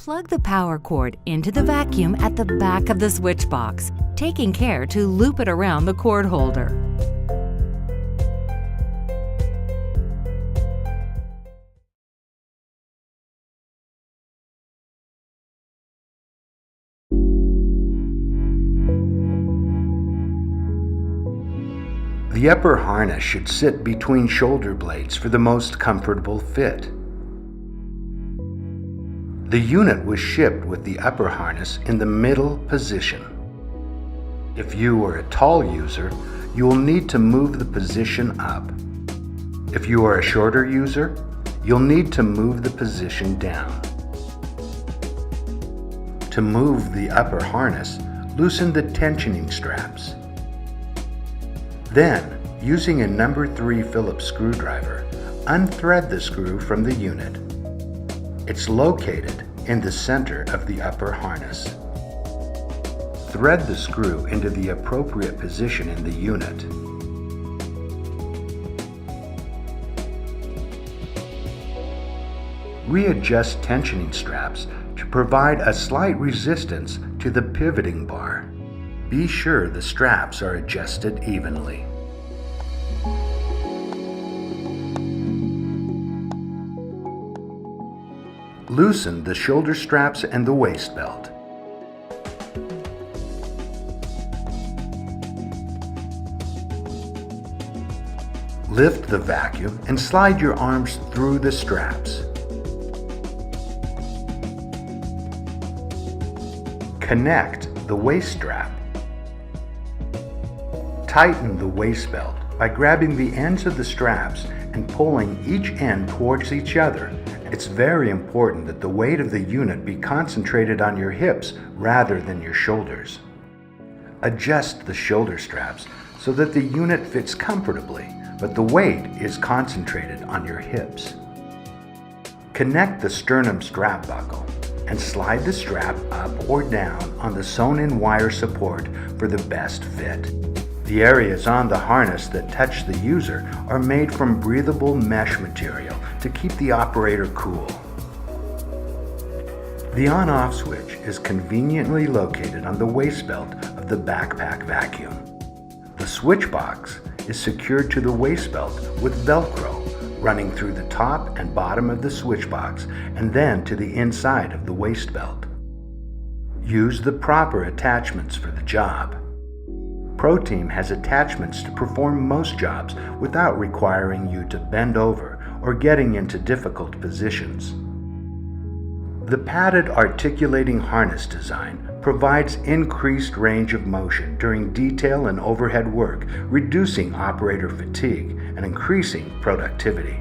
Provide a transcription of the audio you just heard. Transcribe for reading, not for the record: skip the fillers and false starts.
Plug the power cord into the vacuum at the back of the switch box, taking care to loop it around the cord holder. The upper harness should sit between shoulder blades for the most comfortable fit. The unit was shipped with the upper harness in the middle position. If you are a tall user, you will need to move the position up. If you are a shorter user, you'll need to move the position down. To move the upper harness, loosen the tensioning straps. Then, using a number 3 Phillips screwdriver, unthread the screw from the unit. It's located in the center of the upper harness. Thread the screw into the appropriate position in the unit. Readjust tensioning straps to provide a slight resistance to the pivoting bar. Be sure the straps are adjusted evenly. Loosen the shoulder straps and the waist belt. Lift the vacuum and slide your arms through the straps. Connect the waist strap. Tighten the waist belt by grabbing the ends of the straps and pulling each end towards each other. It's very important that the weight of the unit be concentrated on your hips rather than your shoulders. Adjust the shoulder straps so that the unit fits comfortably, but the weight is concentrated on your hips. Connect the sternum strap buckle and slide the strap up or down on the sewn-in wire support for the best fit. The areas on the harness that touch the user are made from breathable mesh material to keep the operator cool. The on-off switch is conveniently located on the waist belt of the backpack vacuum. The switch box is secured to the waist belt with Velcro running through the top and bottom of the switch box and then to the inside of the waist belt. Use the proper attachments for the job. ProTeam has attachments to perform most jobs without requiring you to bend over or getting into difficult positions. The padded articulating harness design provides increased range of motion during detail and overhead work, reducing operator fatigue and increasing productivity.